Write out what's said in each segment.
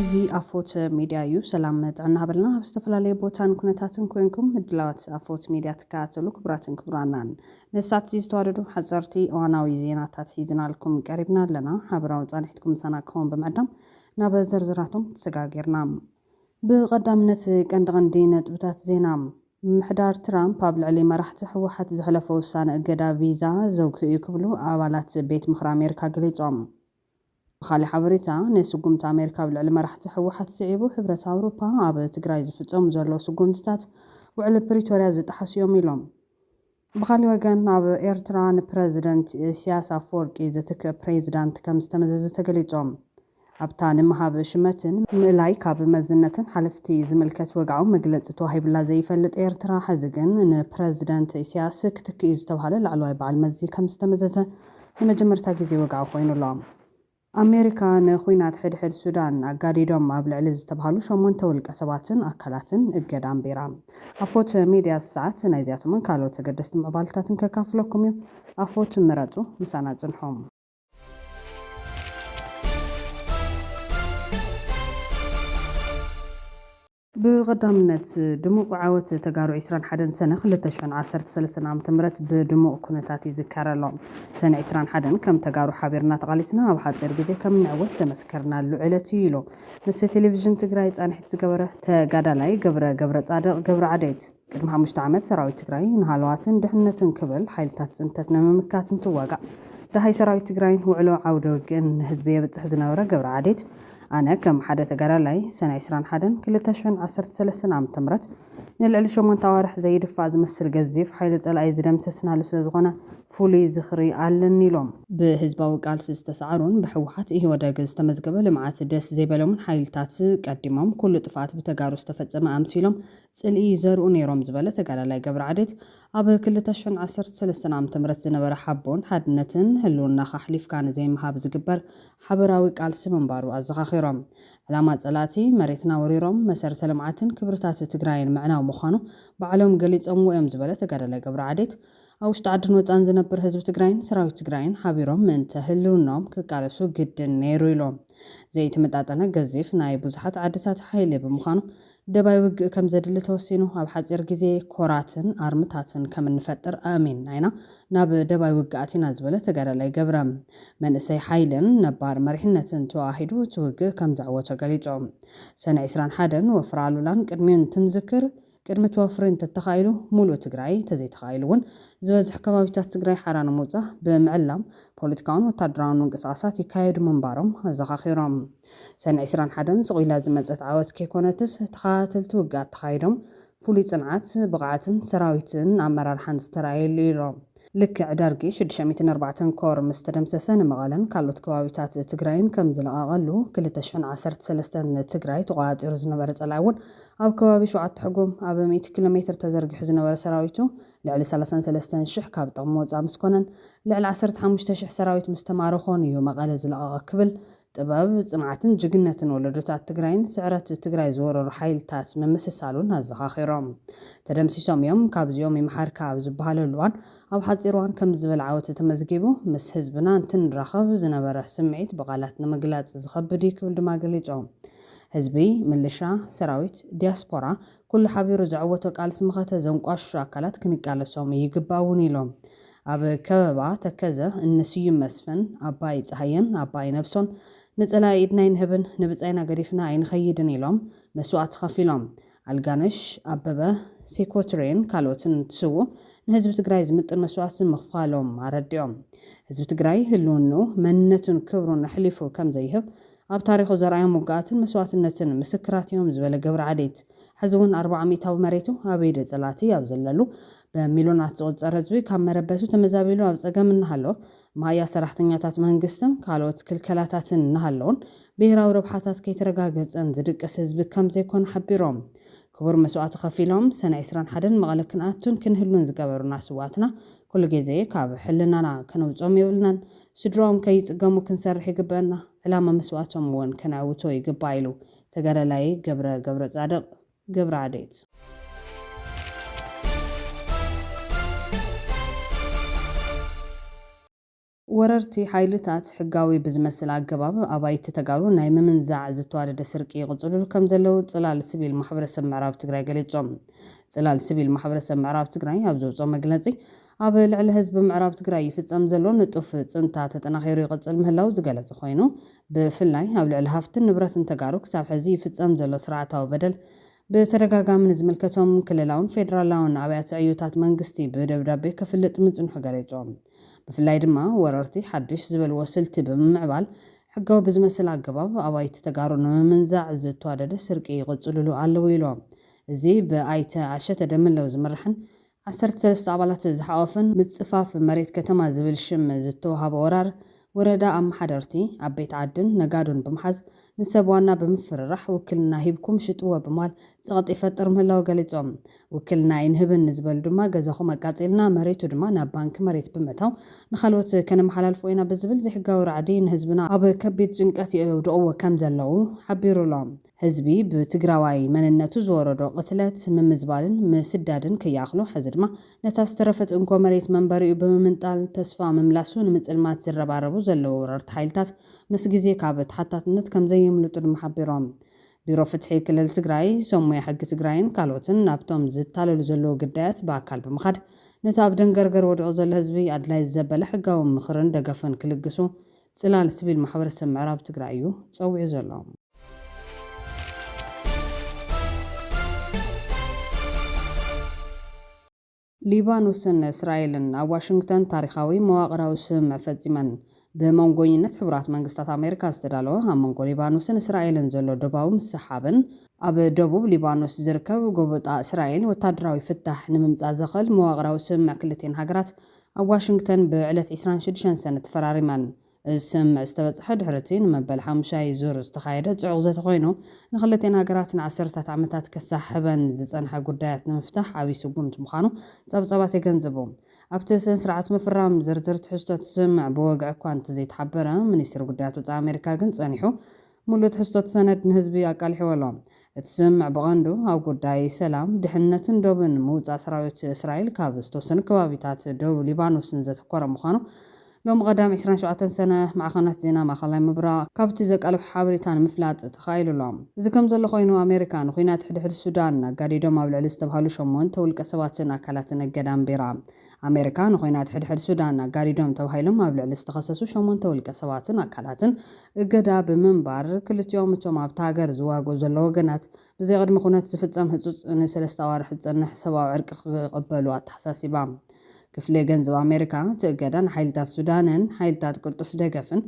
እዚ ኣፎት ሚድያ እዩ ሰላም ጥዕና ሃበልና ብዝተፈላለየ ቦታን ኩነታትን ኮይንኩም ምድላዋት ኣፎት ሚድያ ትከታተሉ ክቡራትን ክቡራናን ንሳት ዝተዋደዱ ሓፀርቲ እዋናዊ ዜናታት ሒዝናልኩም ቀሪብና ኣለና ሓበራዊ ጻንሒትኩም ሰናክኹም ብምዕዳም ናብ ዝርዝራቶም ተሰጋጊርና ብቀዳምነት ቀንዲ ነጥብታት ዜና ምሕዳር ትራምፕ ኣብ ልዕሊ መራሕቲ ሕወሓት ዝሕለፈ ውሳነ እገዳ ቪዛ ዘውግኡ ክብሉ ኣባላት ቤት ምክሪ ኣሜሪካ ገሊፆም ብኻልእ ሓበሬታ ንስጉምቲ ኣሜሪካ ብልዕሊ መራሕቲ ሕወሓት ስዒቡ ሕብረት ኣውሮፓ ኣብ ትግራይ ዝፍጸሙ ዘለዉ ስጉምትታት ውዕሊ ፕሪቶርያ ዝጠሓሱ እዮም ኢሎም ብኻልእ ወገን ኣብ ኤርትራ ንፕረዚደንት ኢሳያስ ኣፈወርቂ ዝትክእ ፕሬዚዳንት ከም ዝተመዘዘ ተገሊጾም ኣብታ ንምሃብ ሽመትን ምእላይ ካብ መዝነትን ሓለፍቲ ዝምልከት ወግዓዊ መግለፂ ተዋሂብላ ዘይፈልጥ ኤርትራ ሕዚ ግን ንፕረዚደንት ኢሳያስ ክትክእ ዝተባሃለ ላዕለዋይ በዓል መዚ ከም ዝተመዘዘ ንመጀመርታ ግዜ ወግዓዊ ኮይኑሎም ኣሜሪካ ንኹናት ሕድሕድ ሱዳን ኣጋዲዶም ኣብ ልዕሊ ዝተባሃሉ 8 ውልቀ ሰባትን ኣካላትን እገዳ ኣንቢራ ኣፎት ሚድያ ሰዓት ናይዚኣቶምን ካልኦት ተገደስቲ ምዕባልታትን ከካፍለኩም እዩ ኣፎት ምረፁ ምሳና ጽንሖም ብቀዳምነት ድሙቕ ዓወት ተጋሩ 21 ሰነ 2013 ዓ.ም ብድሙቕ ኩነታት ይዝከረሎም ሰነ 21 ከም ተጋሩ ሓቢርና ተቃሊስና ኣብ ሓፂር ግዜ ከም ንዕወት ዘመስከርናሉ ዕለት እዩ ኢሉ ምስ ቴሌቪዥን ትግራይ ጻንሒት ዝገበረ ተጋዳላይ ገብረ ጻድቕ ገብረ ዓደይት ቅድሚ 5 ዓመት ሰራዊት ትግራይ ንሃለዋትን ድሕነትን ክብል ሓይልታት ጽንተት ንምምካትን ትዋጋእ ዳሃይ ሰራዊት ትግራይን ውዕሎ ዓውደ ውግእን ህዝቢ የብፅሕ ዝነበረ ገብረ ዓደይት ኣነ ከም ሓደ ተጋዳላይ ሰነ 21 2013 ዓ.ም ንልዕሊ 8 ኣዋርሕ ዘይድፋእ ዝመስል ገዚፍ ሓይሊ ጸላኢ ዝደምሰስናሉ ስለዝኾነ ፍሉይ ዝኽሪ ኣለኒ ኢሎም ብህዝባዊ ቃልሲ ዝተሰዓሩን ብሕወሓት ኢህወደግ ዝተመዝገበ ልምዓት ደስ ዘይበሎምን ሓይልታት ቀዲሞም ኩሉ ጥፋት ብተጋሩ ዝተፈጸመ ኣምሲሎም ጽልኢ ዘርኡ ነይሮም ዝበለ ተጋዳላይ ገብረ ዓደይት ኣብ 2013 ዓ.ም ዝነበረ ሓቦን ሓድነትን ህልውናኻ ሓሊፍካ ንዘይምሃብ ዝግበር ሓበራዊ ቃልሲ ምንባሩ ኣዘኻኺሮም ዕላማ ጸላእቲ መሬትና ወሪሮም መሰረተ ልምዓትን ክብርታት ትግራይን ምዕናው ምዃኑ ባዕሎም ገሊፆም እዮም ዝበለ ተጋዳላይ ገብረ ዓደይት ኣብ ውሽጢ ዓድን ወፃን ዝነብር ህዝቢ ትግራይን ሰራዊት ትግራይን ሓቢሮም ምእንተ ህልውናኦም ክቃለሱ ግድን ነይሩ ኢሎም ዘይተመጣጠነ ገዚፍ ናይ ብዙሓት ዓድታት ሓይሊ ብምዃኑ ደባይ ውግእ ከም ዘድሊ ተወሲኑ ኣብ ሓፂር ግዜ ኮራትን ኣርምታትን ከም እንፈጥር ኣሚንና ኢና ናብ ደባይ ውግኣትና ዝበለ ተጋዳላይ ገብረ መንእሰይ ሓይልን ነባር መሪሕነትን ተዋሂዱ ትውግእ ከም ዘዕወቶ ገሊፆም ሰነ 21 ወፍሪ ኣሉላን ቅድሚኡን ትንዝክር ቅድሚ ተወፍሪ እንተተኻኢሉ ሙሉእ ትግራይ ተዘይተኻኢሉ እውን ዝበዝሕ ከባቢታት ትግራይ ሓራ ንምውፃእ ብምዕላም ፖለቲካውን ወታደራውን ምንቅስቃሳት ይካየዱ ምንባሮም ኣዘኻኺሮም ሰነ 21 ስቑኢላ ዝመፀት ዓወት ከይኮነትስ ተኸታተልቲ ውግኣት ተኻይዶም ፍሉይ ጽንዓት ብቕዓትን ሰራዊትን ኣመራርሓን ዝተረኣየሉ ኢሎም ልክዕ ዳርጊ 604 ኮር ምስ ተደምሰሰ ንመቐለን ካልኦት ከባቢታት ትግራይን ከም ዝለቐቐሉ 2013 ትግራይ ተቆፃፂሩ ዝነበረ ጸላኢ እውን ኣብ ከባቢ 7 ሕጉም ኣብ 100 ኪሎ ሜትር ተዘርጊሑ ዝነበረ ሰራዊቱ ልዕሊ 33,000 ካብ ጥቕሚ ወፃእ ምስ ኮነን ልዕሊ 15,000 ሰራዊት ምስ ተማረኾን እዩ መቐለ ዝለቐቐ ክብል ጥበብ ጽንዓትን ጅግነትን ወለዶታት ትግራይን ስዕረት ትግራይ ዝወረሩ ሓይልታት ምምስሳሉን ኣዘኻኺሮም ተደምሲሶም እዮም ካብዚኦም ይመሓርካ ኣብ ዝበሃለሉ እዋን ኣብ ሓፂር እዋን ከም ዝበል ዓወት ተመዝጊቡ ምስ ህዝብና እንትንራኸብ ዝነበረ ስምዒት ብቓላት ንምግላጽ ዝኸብድ ክብል ድማ ገሊፆም ህዝቢ ምልሻ ሰራዊት ዲያስፖራ ኩሉ ሓቢሩ ዘዕወቶ ቃልሲ ምኸተ ዘንቋሹ ኣካላት ክንቃለሶም ይግባውን ኢሎም ኣብ ከበባ ተከዘ እንስዩም መስፍን ኣባይ ፀሃየን ኣባይ ነብሶን ንጸላኢ ኢድና ይንህብን ንብፃይና ገዲፍና ኣይንኸይድን ኢሎም መስዋዕት ከፊሎም ኣልጋነሽ ኣበበ ሴኮትሬን ካልኦትን ትስዉ ንህዝቢ ትግራይ ዝምጥን መስዋዕት ምኽፋሎም ኣረዲኦም ህዝቢ ትግራይ ህልውኑ መንነቱን ክብሩን ኣሕሊፉ ከም ዘይህብ ኣብ ታሪኹ ዘርኣዮም ውግኣትን መስዋዕትነትን ምስክራት እዮም ዝበለ ገብረ ዓደይት ሕዚ እውን 400 መሬቱ ኣብ ኢድ ጸላእቲ ኣብ ዘለሉ በሚሊዮናት ዝቑፀር ህዝቢ ካብ መረበቱ ተመዛቢሉ ኣብ ፀገም እናሃሎ ማያ ሰራሕተኛታት መንግስትን ካልኦት ክልከላታትን እናሃለውን ብሄራዊ ረብሓታት ከይተረጋገፀን ዝድቅስ ህዝቢ ከም ዘይኮነ ሓቢሮም ክቡር መስዋዕቲ ከፊሎም ሰነ 21 መቐለ ክንኣቱን ክንህሉን ዝገበሩና ስዋዕትና ኩሉ ግዜ ካብ ሕልናና ከነውፆም የብልናን ስድሮም ከይፅገሙ ክንሰርሕ ይግበአና ዕላማ መስዋዕቶም እውን ከነዕውቶ ይግባእ ኢሉ ተጋዳላይ ገብረ ጻድቕ ገብረ ዓደይት ወረርቲ ሓይልታት ሕጋዊ ብዝመስል ኣገባብ ኣባይቲ ተጋሩ ናይ ምምንዛዕ ዝተዋደደ ስርቂ ይቕጽልሉ ከም ዘለዉ ጽላል ሲቪል ማሕበረሰብ ምዕራብ ትግራይ ገሊጾም። ጽላል ሲቪል ማሕበረሰብ ምዕራብ ትግራይ ኣብ ዘውፅኦ መግለጺ ኣብ ልዕሊ ህዝቢ ምዕራብ ትግራይ ይፍጸም ዘሎ ንጡፍ ጽንታ ተጠናኺሩ ይቕጽል ምህላው ዝገለጸ ኮይኑ ብፍላይ ኣብ ልዕሊ ሃፍትን ንብረትን ተጋሩ ክሳብ ሕዚ ይፍጸም ዘሎ ስርዓታዊ በደል ብተደጋጋሚ ንዝምልከቶም ክልላውን ፌደራላውን ኣብያተ ዕዩታት መንግስቲ ብደብዳቤ ከፍልጥ ምጽንሑ ገሊጾም። ብፍላይ ድማ ወረርቲ ሓድሽ ዝበልዎ ስልቲ ብምዕባል ሕጋዊ ብዝመስል ኣገባብ ኣባይቲ ተጋሩ ንምምንዛዕ ዝተዋደደ ስርቂ ይቕጽልሉ ኣለዉ ኢሎም። እዚ ብኣይተ ዓሸተ ደምለው ዝምራሕን 13 ኣባላት ዝሓቆፈን ምጽፋፍ መሬት ከተማ ዝብል ሽም ዝተዋሃበ ወራር ወረዳ ኣመሓደርቲ ዓበይቲ ዓድን ነጋዶን ብምሓዝ ንሰብ ዋና ብምፍርራሕ ውክልና ሂብኩም ሽጥዎ ብምባል ፀቕጢ ይፈጥር ምህላው ገሊጾም። ውክልና ይንህብን ዝብሉ ድማ ገዛኹም ኣቃጺልና መሬቱ ድማ ናብ ባንኪ መሬት ብምእታው ንኻልኦት ከነመሓላልፎ ኢና ብዝብል ዘይሕጋዊ ራዕዲ ንህዝብና ኣብ ከቢድ ጭንቀት የውድቕዎ ከም ዘለዉ ሓቢሩሎም። ህዝቢ ብትግራዋይ መንነቱ ዝወረዶ ቅትለት ምምዝባልን ምስዳድን ክያኽሎ ሕዚ ድማ ነታ ዝተረፈት እንኮ መሬት መንበሪኡ ብምምንጣል ተስፋ ምምላሱ ንምጽልማት ዝረባረቡ ዘለዉ ወረርቲ ሓይልታት ምስ ግዜ ካብ ተሓታትነት ከም ዘየምልጡ ድማ ሓቢሮም። ቢሮ ፍትሒ ክልል ትግራይ ሰሙያ ሕጊ ትግራይን ካልኦትን ናብቶም ዝታለሉ ዘለዉ ግዳያት ብኣካል ብምኻድ ነቲ ኣብ ደንገርገር ወዲቑ ዘሎ ህዝቢ ኣድላይ ዘበለ ሕጋዊ ምኽርን ደገፍን ክልግሱ ጽላል ሲቪል ማሕበረሰብ ምዕራብ ትግራይ እዩ ፀዊዑ ዘሎ። ሊባኖስን እስራኤልን ኣብ ዋሽንግተን ታሪኻዊ መዋቕራዊ ስምምዕ ፈጺመን። ብመንጎኝነት ሕቡራት መንግስታት ኣሜሪካ ዝተዳለወ ኣብ መንጎ ሊባኖስን እስራኤልን ዘሎ ደባዊ ምሰሓብን ኣብ ደቡብ ሊባኖስ ዝርከብ ጎቦጣ እስራኤል ወታደራዊ ፍታሕ ንምምጻእ ዘኽእል መዋቕራዊ ስምምዕ ክልቴን ሃገራት ኣብ ዋሽንግተን ብዕለት 26 ሰነ ተፈራሪመን። ስምምዕ ዝተበጽሐ ድሕርቲ ንመበል 5 ዙር ዝተኻየደ ጽዑቕ ዘተ ኮይኑ ንኽልቴን ሃገራት ንዓሰርታት ዓመታት ከሳሕበን ዝጸንሐ ጉዳያት ንምፍታሕ ዓብዪ ስጉምቲ ምዃኑ ጸብጻባት የገንዝቡ። ኣብቲ ስነ ስርዓት ምፍራም ዝርዝር ትሕዝቶት ስምምዕ ብወግዒ እኳ እንተዘይተሓበረ ሚኒስትሪ ጉዳያት ወጻኢ ኣሜሪካ ግን ጸኒሑ ሙሉእ ትሕዝቶት ሰነድ ንህዝቢ ኣቃሊሕዎ ኣሎ። እቲ ስምምዕ ብቐንዱ ኣብ ጉዳይ ሰላም ድሕንነትን ዶብን ምውፃእ ሰራዊት እስራኤል ካብ ዝተወሰኑ ከባቢታት ደቡብ ሊባኖስን ዘተኮረ ምዃኑ ሎም ቀዳም 27 ሰነ ማዕኸናት ዜና ማእኸላይ ምብራቕ ካብቲ ዘቃልሑ ሓበሬታ ንምፍላጥ ተኻኢሉሎም። እዚ ከም ዘሎ ኮይኑ ኣሜሪካ ንኹናት ሕድሕድ ሱዳን ኣጋዲዶም ኣብ ልዕሊ ዝተባሃሉ 8 ውልቀ ሰባትን ኣካላትን እገዳ ኣንቢራ። ኣሜሪካ ንኹናት ሕድሕድ ሱዳን ኣጋዲዶም ተባሂሎም ኣብ ልዕሊ ዝተኸሰሱ 8 ውልቀ ሰባትን ኣካላትን እገዳ ብምንባር ክልቲኦም እቶም ኣብቲ ሃገር ዝዋግኡ ዘለዉ ወገናት ብዘይ ቅድሚ ኩነት ዝፍጸም ህጹጽ ን3 ኣዋርሒ ዝጸንሕ ሰብኣዊ ዕርቂ ክቕበሉ ኣተሓሳሲባ። ክፍሊ ገንዘብ ኣሜሪካ ትእገዳን ሓይልታት ሱዳንን ሓይልታት ቅልጡፍ ደገፍን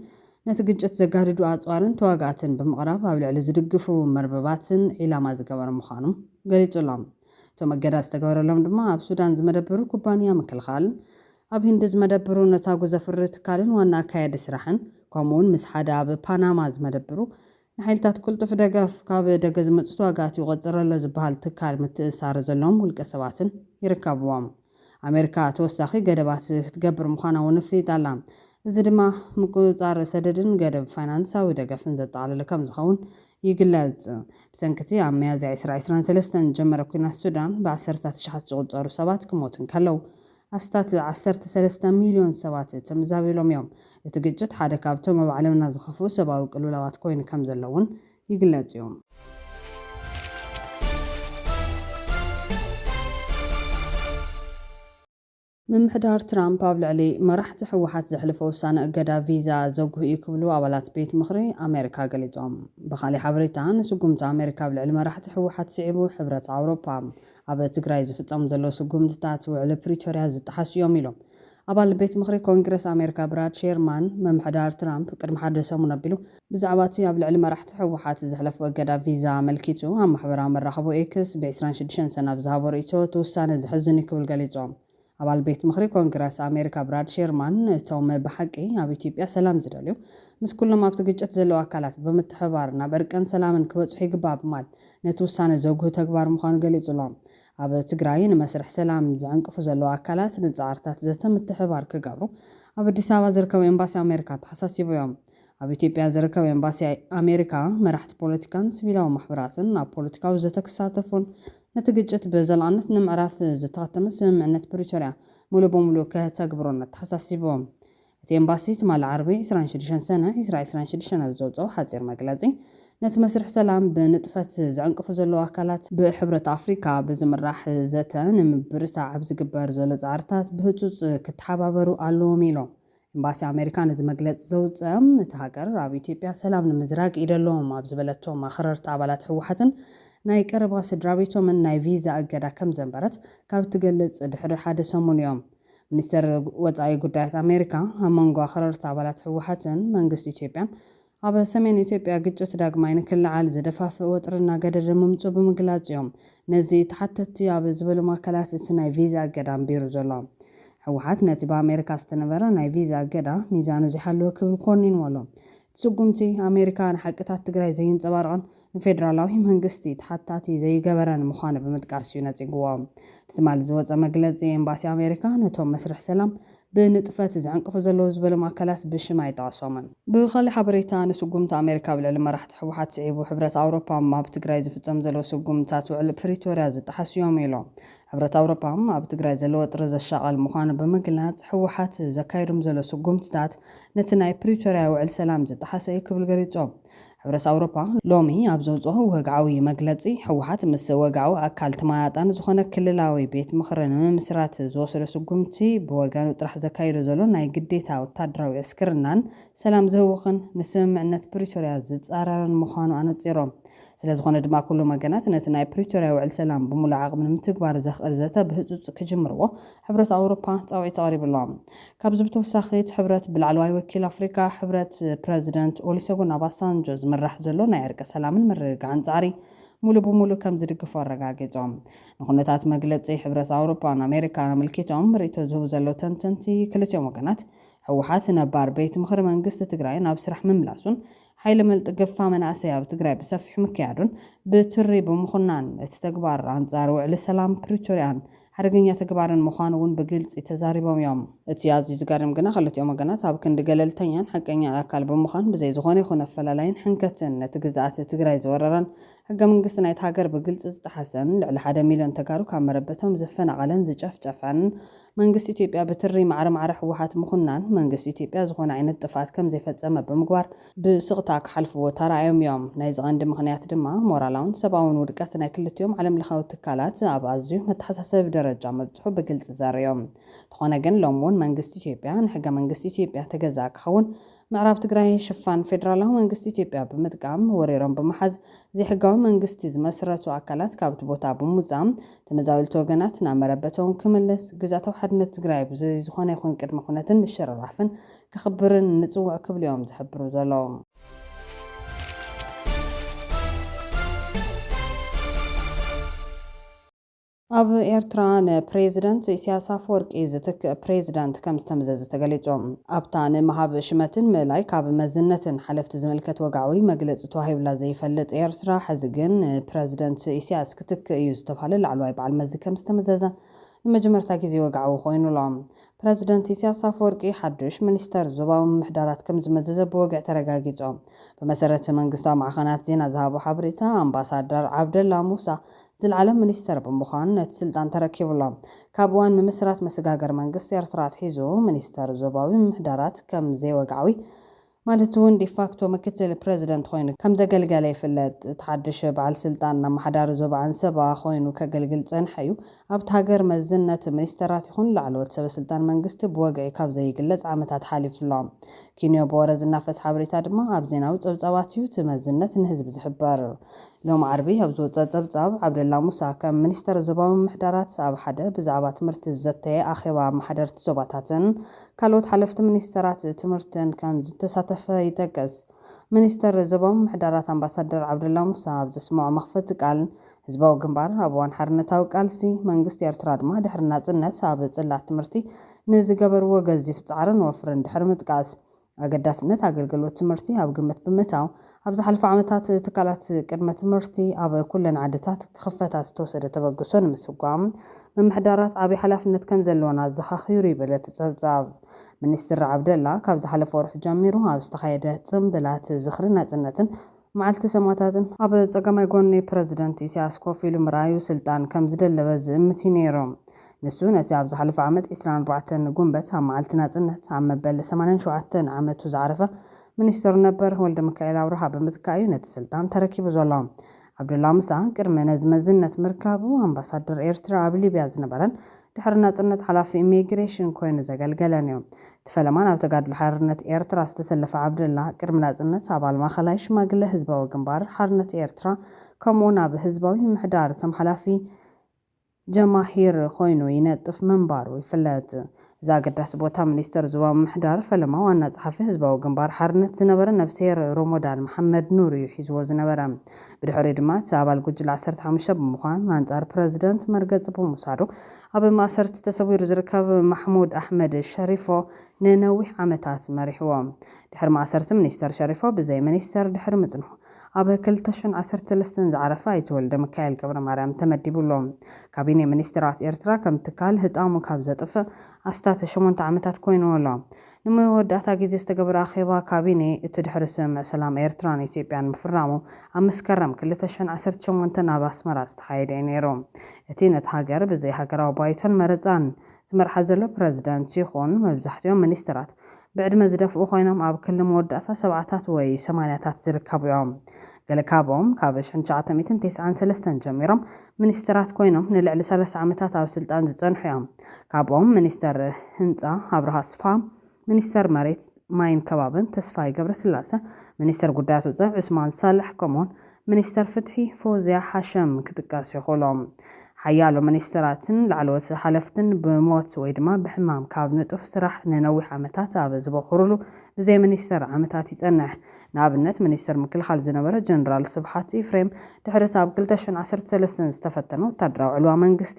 ነቲ ግጭት ዘጋድዱ ኣጽዋርን ተዋጋእትን ብምቕራብ ኣብ ልዕሊ ዝድግፉ መርበባትን ዒላማ ዝገበረ ምዃኑ ገሊጹሎም። እቶም እገዳ ዝተገበረሎም ድማ ኣብ ሱዳን ዝመደብሩ ኩባንያ ምክልኻል፣ ኣብ ሂንዲ ዝመደብሩ ነታጉ ዘፍሪ ትካልን ዋና ኣካየዲ ስራሕን ከምኡውን ምስ ሓደ ኣብ ፓናማ ዝመደብሩ ንሓይልታት ቅልጡፍ ደገፍ ካብ ደገ ዝመጹ ተዋጋእቲ ይቖጽረሎ ዝበሃል ትካል ምትእሳር ዘለዎም ውልቀ ሰባትን ይርከብዎም። ኣሜሪካ ተወሳኺ ገደባት ክትገብር ምዃና እውን ኣፍሊጣላ። እዚ ድማ ምቁፅጻር ሰደድን ገደብ ፋይናንሳዊ ደገፍን ዘጠቓለለ ከም ዝኸውን ይግለጽ። ብሰንኪቲ ኣብ ሚያዝያ 2023 ጀመረ ኩናት ሱዳን ብዓሰርታት ሽሓት ዝቑጸሩ ሰባት ክሞቱን ከለዉ ኣስታት 13 ሚልዮን ሰባት ተመዛቢሎም እዮም። እቲ ግጭት ሓደ ካብቶም ኣብ ዓለምና ዝኸፍኡ ሰብኣዊ ቅልውላዋት ኮይኑ ከም ዘለውን ይግለጽ እዩ። ምምሕዳር ትራምፕ ኣብ ልዕሊ መራሕቲ ሕወሓት ዘሕልፈ ውሳነ እገዳ ቪዛ ዘጉህ እዩ ክብሉ ኣባላት ቤት ምኽሪ ኣሜሪካ ገሊጾም። ብኻልእ ሓበሬታ ንስጉምቲ ኣሜሪካ ኣብ ልዕሊ መራሕቲ ሕወሓት ስዒቡ ሕብረት ኣውሮፓ ኣብ ትግራይ ዝፍጸሙ ዘለዉ ስጉምትታት ውዕሊ ፕሪቶርያ ዝጠሓሱ እዮም ኢሎም ኣባል ቤት ምኽሪ ኮንግረስ ኣሜሪካ ብራድ ሼርማን ምምሕዳር ትራምፕ ቅድሚ ሓደ ሰሙን ኣቢሉ ብዛዕባ እቲ ኣብ ልዕሊ መራሕቲ ሕወሓት ዘሕለፈ እገዳ ቪዛ መልኪቱ ኣብ ማሕበራዊ መራኸቢ ኤክስ ብ26 ሰነ ኣብ ዝሃቦ ርእይቶ እቲ ውሳነ ዘሕዝን እዩ ክብል ገሊጾም። ኣባል ቤት ምኽሪ ኮንግረስ ኣሜሪካ ብራድ ሼርማን እቶም ብሓቂ ኣብ ኢትዮጵያ ሰላም ዝደልዩ ምስ ኩሎም ኣብቲ ግጭት ዘለዉ ኣካላት ብምትሕባር ናብ እርቅን ሰላምን ክበጽሑ ይግባእ ብምባል ነቲ ውሳነ ዘጉህ ተግባር ምዃኑ ገሊጹሎም። ኣብ ትግራይ ንመስርሕ ሰላም ዝዕንቅፉ ዘለዉ ኣካላት ንጻዕርታት ዘተ ምትሕባር ክገብሩ ኣብ ኣዲስ ኣበባ ዝርከቡ ኤምባሲ ኣሜሪካ ተሓሳሲቡ እዮም። ኣብ ኢትዮጵያ ዝርከቡ ኤምባሲ ኣሜሪካ መራሕቲ ፖለቲካን ሲቪላዊ ማሕበራትን ኣብ ፖለቲካዊ ዘተ ክሳተፉን ነቲ ግጭት ብዘላቕነት ንምዕራፍ ዝተኸተመ ስምምዕነት ፕሪቶርያ ሙሉእ በሙሉ ከተግብሮን ተሓሳሲቦም። እቲ ኤምባሲ ትማል ዓርቢ 26 ሰነ 2026 ኣብ ዘውፅኦ ሓፂር መግለፂ ነቲ መስርሕ ሰላም ብንጥፈት ዝዕንቅፉ ዘለዉ ኣካላት ብሕብረት ኣፍሪካ ብዝምራሕ ዘተ ንምብርታዕ ኣብ ዝግበር ዘሎ ፃዕርታት ብህፁፅ ክትሓባበሩ ኣለዎም ኢሎም ኤምባሲ ኣሜሪካ ነዚ መግለፂ ዘውፅአ እቲ ሃገር ኣብ ኢትዮጵያ ሰላም ንምዝራግ ኢደለዎም ኣብ ዝበለቶም ኣኽረርቲ ኣባላት ህወሓትን ናይ ቀረባ ስድራ ቤቶምን ናይ ቪዛ እገዳ ከም ዘንበረት ካብ ትገልጽ ድሕሪ ሓደ ሰሙን እዮም ሚኒስተር ወፃኢ ጉዳያት ኣሜሪካ ኣብ መንጎ ኣኽረርቲ ኣባላት ህወሓትን መንግስቲ ኢትዮጵያን ኣብ ሰሜን ኢትዮጵያ ግጭት ዳግማይ ንክልዓል ዘደፋፍእ ወጥርና ገደድ ምምፁ ብምግላጽ እዮም ነዚ ተሓተቲ ኣብ ዝበሎም ኣካላት እቲ ናይ ቪዛ እገዳ ኣንቢሩ ዘሎ ህወሓት ነቲ ብኣሜሪካ ዝተነበረ ናይ ቪዛ እገዳ ሚዛኑ ዝሓለወ ክብል ኮኒንዎ ኣሎ ስጉምቲ ኣሜሪካ ንሓቅታት ትግራይ ዘይንፀባርቕን ንፌደራላዊ መንግስቲ ተሓታቲ ዘይገበረን ምዃኑ ብምጥቃስ እዩ ነፂግዎ ትማል ዝወፀ መግለፂ ኤምባሲ ኣሜሪካ ነቶም መስርሕ ሰላም ብንጥፈት ዝዕንቅፉ ዘለዉ ዝበሎም ኣካላት ብሽም ኣይጠቐሶምን ብኻሊእ ሓበሬታ ንስጉምቲ ኣሜሪካ ብልዕሊ መራሕቲ ህወሓት ስዒቡ ሕብረት ኣውሮፓ ኣብ ትግራይ ዝፍፀም ዘለዎ ስጉምትታት ውዕሊ ፕሪቶርያ ዝጠሓስዮም ኢሎም ሕብረት ኣውሮፓ ኣብ ትግራይ ዘለዎ ወጥሪ ዘሻቐል ምዃኑ ብምግላጽ ህወሓት ዘካይዶም ዘሎ ስጉምትታት ነቲ ናይ ፕሪቶርያ ውዕሊ ሰላም ዝጠሓሰ እዩ ክብል ገሊፆም ሕብረት ኣውሮፓ ሎሚ ኣብ ዘውፅኦ ወግዓዊ መግለፂ ህወሓት ምስ ወግዓዊ ኣካል ተመጣጣኒ ዝኾነ ክልላዊ ቤት ምኽሪ ንምምስራት ዝወሰዶ ስጉምቲ ብወገኑ ጥራሕ ዘካይዶ ዘሎ ናይ ግዴታ ወታደራዊ ዕስክርናን ሰላም ዝህውኽን ንስምምዕነት ፕሪቶርያ ዝፃረረን ምዃኑ ኣነፂሮም ስለዝኾነ ድማ ኩሉ መገናት ነቲ ናይ ፕሪቶርያ ውዕሊ ሰላም ብሙሉእ ዓቕሚ ንምትግባር ዘኽእል ዘተ ብህፁፅ ክጅምርዎ ሕብረት ኣውሮፓ ፃውዒት ኣቕሪብሎም ካብዚ ብተወሳኺ እቲ ሕብረት ብላዕለዋይ ወኪል ኣፍሪካ ሕብረት ፕረዚደንት ኦሉሴጉን ኦባሳንጆ ዝምራሕ ዘሎ ናይ ዕርቀ ሰላምን ምርግጋዕን ፃዕሪ ሙሉእ ብሙሉእ ከም ዝድግፎ ኣረጋጊፆም ንኹነታት መግለፂ ሕብረት ኣውሮፓን ኣሜሪካን ኣመልኪቶም ርእቶ ዝህቡ ዘለዉ ተንተንቲ ክልቲኦም ወገናት ህወሓት ነባር ቤት ምኽሪ መንግስቲ ትግራይ ናብ ስራሕ ምምላሱን ሓይሊ መልጥ ገፋ መናእሰይ ኣብ ትግራይ ብሰፊሕ ምክያዱን ብትሪ ብምኹናን እቲ ተግባር ኣንጻር ውዕሊ ሰላም ፕሪቶርያን ሓደገኛ ተግባርን ምዃኑ እውን ብግልፂ ተዛሪቦም እዮም እቲ ኣዝዩ ዝገርም ግና ክልቲኦም ወገናት ኣብ ክንዲ ገለልተኛን ሓቀኛን ኣካል ብምዃን ብዘይ ዝኾነ ይኹን ኣፈላላይን ሕንከትን ነቲ ግዝኣት ትግራይ ዝወረረን ሕገ መንግስቲ ናይቲ ሃገር ብግልፂ ዝጠሓሰን ልዕሊ 1 ሚልዮን ተጋሩ ካብ መረበቶም ዘፈናቐለን ዝጨፍጨፈን መንግስቲ ኢትዮጵያ በትሪ ማዕረ ህወሓት ምኹናን መንግስቲ ኢትዮጵያ ዝኾነ ዓይነት ጥፋት ከም ዘይፈጸመ ብምግባር ብስቕታ ክሓልፍዎ ተራእዮም እዮም ናይ ዝቐንዲ ምኽንያት ድማ ሞራላውን ሰብኣውን ውድቀት ናይ ክልቲኦም ዓለም ለኻዊ ትካላት ኣብ ኣዝዩ መተሓሳሰቢ ደረጃ መብፅሑ ብግልፂ ዘርዮም ዝኾነ ግን ሎም እውን መንግስቲ ኢትዮጵያ ንሕገ መንግስቲ ኢትዮጵያ ተገዛእ ክኸውን ምዕራብ ትግራይ ሽፋን ፌደራላዊ መንግስቲ ኢትዮጵያ ብምጥቃም ወሪሮም ብምሓዝ ዘይሕጋዊ መንግስቲ ዝመስረቱ ኣካላት ካብቲ ቦታ ብምውፃም ተመዛበልቲ ወገናት ናብ መረበቶም ክምለስ ግዛታዊ ሓድነት ትግራይ ብዘይ ዝኾነ ይኹን ቅድመ ኩነትን ምሽርራፍን ክኽብርን ንፅውዕ ክብሉ እዮም ዝሕብሩ ዘለዉ ኣብ ኤርትራ ንፕሬዚደንት ኢሳያስ ኣፈወርቂ ዝትክእ ፕሬዚዳንት ከም ዝተመዘዘ ተገሊፆም ኣብታ ንምሃብ ሽመትን ምእላይ ካብ መዝነትን ሓለፍቲ ዝምልከት ወግዓዊ መግለፂ ተዋሂብላ ዘይፈልጥ ኤርትራ ሕዚ ግን ፕሬዚደንት ኢሳያስ ክትክእ እዩ ዝተባሃለ ላዕለዋይ በዓል መዚ ከም ዝተመዘዘ ንመጀመርታ ግዜ ወግዓዊ ኮይኑሎም ፕሬዚደንት ኢሳያስ ኣፈወርቂ ሓዱሽ ሚኒስተር ዞባዊ ምምሕዳራት ከም ዝመዘዘ ብወግዕ ተረጋጊፆም ብመሰረት መንግስታዊ ማዕኸናት ዜና ዝሃቦ ሓበሬታ ኣምባሳደር ዓብደላ ሙሳ ዝለዓለ ሚኒስተር ብምዃኑ ነቲ ስልጣን ተረኪቡሎም ካብ እዋን ምምስራት መስጋገር መንግስቲ ኤርትራ ትሒዙ ሚኒስተር ዞባዊ ምምሕዳራት ከም ዘይወግዓዊ ማለት እውን ዲፋክቶ ምክትል ፕሬዚደንት ኮይኑ ከም ዘገልገለ ይፍለጥ ተሓድሽ በዓል ስልጣን ኣመሓዳሪ ዞባ አንሰባ ኮይኑ ከገልግል ፀንሐ እዩ ኣብቲ ሃገር መዝነት ሚኒስተራት ይኹን ላዕለዎት ሰበስልጣን መንግስቲ ብወግዒ ካብ ዘይግለጽ ዓመታት ሓሊፉሎም ኪንዮ በወረ ዝናፈስ ሓበሬታ ድማ ኣብ ዜናዊ ፀብፃባት እዩ እቲ መዝነት ንህዝቢ ዝሕበር ሎም ዓርቢ ኣብ ዝወፀ ፀብፃብ ዓብደላ ሙሳ ከም ሚኒስተር ዞባዊ ምምሕዳራት ኣብ ሓደ ብዛዕባ ትምህርቲ ዘተየ ኣኼባ ማሕደርቲ ዞባታትን ካልኦት ሓለፍቲ ሚኒስተራት ትምህርትን ከም ዝተሳተፈ ይጠቅስ ሚኒስተር ዞባዊ ምምሕዳራት ኣምባሳደር ዓብደላ ሙሳ ኣብ ዘስምዖ መኽፈቲ ቃል ህዝባዊ ግንባር ኣብ እዋን ሓርነታዊ ቃልሲ መንግስቲ ኤርትራ ድማ ድሕሪ ናጽነት ኣብ ጽላት ትምህርቲ ንዝገበርዎ ገዚፍ ጻዕርን ወፍርን ድሕሪ ምጥቃስ ኣገዳስነት ኣገልግሎት ትምህርቲ ኣብ ግምት ብምእታው ኣብ ዝሓለፈ ዓመታት ትካላት ቅድመ ትምህርቲ ኣብ ኩለን ዓድታት ክኽፈታ ዝተወሰደ ተበግሶ ንምስጓም ምምሕዳራት ዓብዪ ሓላፍነት ከም ዘለዎን ኣዘኻኺሩ ይብል እቲ ፀብፃብ ሚኒስትር ዓብደላ ካብ ዝሓለፈ ወርሒ ጀሚሩ ኣብ ዝተኻየደ ጽምብላት ዝኽሪ ናጽነትን መዓልቲ ሰማታትን ኣብ ፀጋማይ ጎኒ ፕሬዚደንት ኢሳያስ ኮፍ ኢሉ ምርኣዩ ስልጣን ከም ዝደለበ ዝእምት ነይሮም ንሱ ነቲ ኣብ ዝሓለፈ ዓመት 24 ጉንበት ኣብ መዓልቲ ናጽነት ኣብ መበል 87 ዓመቱ ዝዓረፈ ሚኒስትር ነበር ወልደ ሚካኤል ኣብርሃ ብምትካእ እዩ ነቲ ስልጣን ተረኪቡ ዘሎ። ዓብዱላ ሙሳ ቅድሚ ነዚ መዝነት ምርካቡ ኣምባሳደር ኤርትራ ኣብ ሊብያ ዝነበረን ድሕሪ ናጽነት ሓላፊ ኢሚግሬሽን ኮይኑ ዘገልገለን እዩ። ተፈለማን ኣብ ተጋድሎ ሓርነት ኤርትራ ዝተሰለፈ ዓብዱላ ቅድሚ ናጽነት ኣባል ማእኸላይ ሽማግለ ህዝባዊ ግንባር ሓርነት ኤርትራ ከምኡ'ውን ኣብ ህዝባዊ ምሕዳር ከም ሓላፊ ጀማሂር ኮይኑ ይነጥፍ ምንባሩ ይፍለጥ። እዚ ኣገዳሲ ቦታ ሚኒስተር ዞባ ምሕዳር ፈለማ ዋና ጸሓፊ ህዝባዊ ግንባር ሓርነት ዝነበረ ነብሴር ሮሞዳን መሐመድ ኑር እዩ ሒዝዎ ዝነበረ። ብድሕሪ ድማ እቲ ኣባል ጉጅለ 15 ብምዃን ኣንጻር ፕረዚደንት መርገጽ ብምውሳዱ ኣብ ማእሰርቲ ተሰዊሩ ዝርከብ ማሕሙድ ኣሕመድ ሸሪፎ ንነዊሕ ዓመታት መሪሕዎም። ድሕሪ ማእሰርቲ ሚኒስተር ሸሪፎ ብዘይ ሚኒስተር ድሕሪ ምጽንሑ ኣብ 2013 ዝዓረፈ ኣይተ ወልደ ሚካኤል ገብረ ማርያም ተመዲቡሎም። ካቢነ ሚኒስትራት ኤርትራ ከም ትካል ህጣሙ ካብ ዘጥፍእ ኣስታት 8 ዓመታት ኮይኑ ኣሎ። ንመወዳእታ ግዜ ዝተገበረ ኣኼባ ካቢነ እቲ ድሕሪ ስምምዕ ሰላም ኤርትራን ኢትዮጵያን ምፍራሙ ኣብ መስከረም 2018 ኣብ ኣስመራ ዝተኻየደ እዩ ነይሩ። እቲ ነቲ ሃገር ብዘይ ሃገራዊ ባይቶን መረፃን ዝመርሓ ዘሎ ፕረዚደንት ይኹን መብዛሕትኦም ሚኒስትራት ብዕድመ ዝደፍኡ ኮይኖም ኣብ ክልል መወዳእታ 70ታት ወይ 80ታት ዝርከቡ እዮም። ገለ ካብኦም ካብ 1993 ጀሚሮም ሚኒስትራት ኮይኖም ንልዕሊ 30 ዓመታት ኣብ ስልጣን ዝጸንሑ እዮም። ካብኦም ሚኒስተር ህንፃ ኣብርሃ ኣስፋ፣ ሚኒስተር መሬት ማይን ከባብን ተስፋይ ገብረስላሴ፣ ሚኒስተር ጉዳያት ወፃኢ ዑስማን ሳልሕ ከምኡ'ውን ሚኒስተር ፍትሒ ፎዚያ ሓሸም ክጥቀሱ ይኽእሎም። ሓያሎ ሚኒስትራትን ላዕለዎት ሓለፍትን ብሞት ወይ ድማ ብሕማም ካብ ንጡፍ ስራሕ ንነዊሕ ዓመታት ኣብ ዝበኽሩሉ ብዘይ ሚኒስተር ዓመታት ይጸንሕ። ንኣብነት ሚኒስተር ምክልኻል ዝነበረ ጀነራል ስብሓት ኢፍሬም ድሕሪ ኣብ 2013 ዝተፈተነ ወታደራዊ ዕልዋ መንግስቲ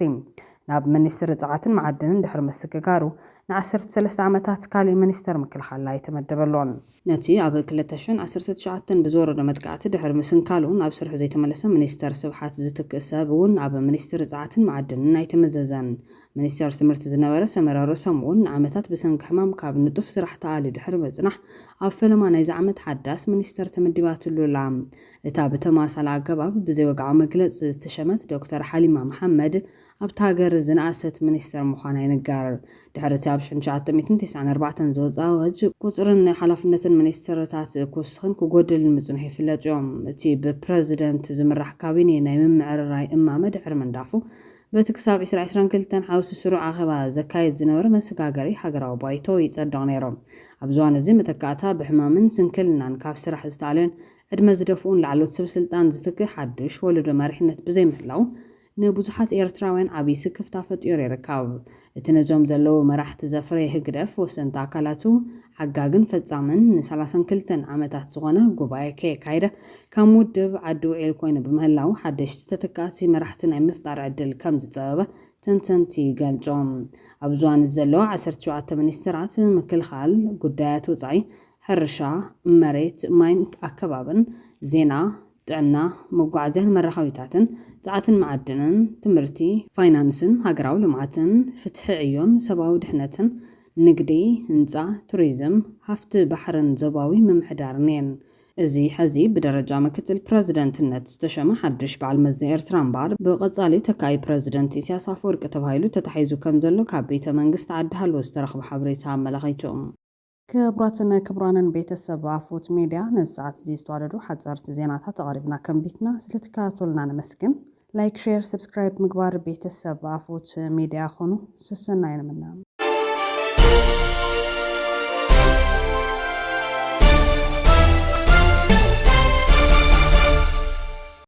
ናብ ሚኒስትሪ ጸዓትን መዓድንን ድሕሪ ምስግጋሩ ን13 ዓመታት ካሊእ ሚኒስተር ምክልኻል ላይ ተመደበሎን። ነቲ ኣብ 2019 ብዝወረደ መጥቃዕቲ ድሕሪ ምስንካሉ ናብ ስርሑ ዘይተመለሰ ሚኒስተር ስብሓት ዝትክእ ሰብ እውን ኣብ ሚኒስትሪ ጸዓትን መዓድንን ኣይተመዘዘን። ሚኒስተር ትምህርቲ ዝነበረ ሰመረ ርእሶም እውን ንዓመታት ብሰንኪ ሕማም ካብ ንጡፍ ስራሕ ተኣልዩ ድሕሪ መጽናሕ ኣብ ፈለማ ናይዚ ዓመት ሓዳስ ሚኒስተር ተመዲባትሉላ። እታ ብተማሳሊ ኣገባብ ብዘይ ወግዓዊ መግለፂ ዝተሸመት ዶክተር ሓሊማ መሐመድ ኣብቲ ሃገር ዝነኣሰት ሚኒስተር ምዃና ይንገር። ድሕሪ እቲ ኣብ 1994 ዝወፀ ኣዋጅ ቁፅርን ሓላፍነትን ሚኒስትርታት ክውስኽን ክጎድል ምጽንሑ ይፍለጥ እዮም። እቲ ብፕረዚደንት ዝምራሕ ካቢነ ናይ ምምዕርራይ እማመ ድሕሪ ምንዳፉ በቲ ክሳብ 2022 ሓውሲ ስሩዕ ኣኼባ ዘካየድ ዝነበረ መሰጋገሪ ሃገራዊ ባይቶ ይጸድቕ ነይሮም። ኣብ ዝዋን እዚ መተካእታ ብሕማምን ስንክልናን ካብ ስራሕ ዝተኣልዮን ዕድመ ዝደፍኡን ላዕሎት ሰብ ስልጣን ዝትክእ ሓድሽ ወለዶ መሪሕነት ብዘይምህላው ንብዙሓት ኤርትራውያን ዓብይ ስክፍታ ፈጢሩ ይርከብ። እቲ ነዞም ዘለዉ መራሕቲ ዘፍረየ ህግደፍ ወሰንቲ ኣካላቱ ዓጋግን ፈጻምን ን32 ዓመታት ዝኾነ ጉባኤ ከየካይደ ካብ ውድብ ዓዲ ውዒል ኮይኑ ብምህላው ሓደሽቲ ተተካእቲ መራሕቲ ናይ ምፍጣር ዕድል ከም ዝፀበበ ተንተንቲ ገልጾም። ኣብ ዝዋን ዘለዎ 17 ሚኒስትራት ምክልኻል፣ ጉዳያት ወፃኢ፣ ሕርሻ፣ መሬት ማይን ኣከባብን፣ ዜና፣ ጥዕና፣ መጓዓዝያን መራኸቢታትን፣ ጸዓትን መዓድንን፣ ትምህርቲ፣ ፋይናንስን፣ ሃገራዊ ልምዓትን፣ ፍትሒ ዕዮን፣ ሰብኣዊ ድሕነትን፣ ንግዲ፣ ህንፃ፣ ቱሪዝም፣ ሃፍቲ ባሕርን ዞባዊ ምምሕዳርን እየን። እዚ ሕዚ ብደረጃ ምክትል ፕረዚደንትነት ዝተሸመ ሓድሽ በዓል መዚ ኤርትራ እምበር ብቐጻሊ ተካይ ፕረዚደንት ኢሳያስ ኣፈወርቂ ተባሂሉ ተታሒዙ ከም ዘሎ ካብ ቤተ መንግስቲ ዓዲ ሃልዎ ዝተረኽበ ሓበሬታ ኣመላኺቱ። ክቡራትን ክቡራንን ቤተሰብ ኣፎት ሚድያ ነዚ ሰዓት እዚ ዝተዋደዱ ሓጸርቲ ዜናታት ኣቕሪብና ከንቢትና ስለተከታተሉና ነመስግን። ላይክ፣ ሼር፣ ሰብስክራይብ ምግባር ቤተሰብ ኣፎት ሚድያ ኾኑ ስሰና ይንምና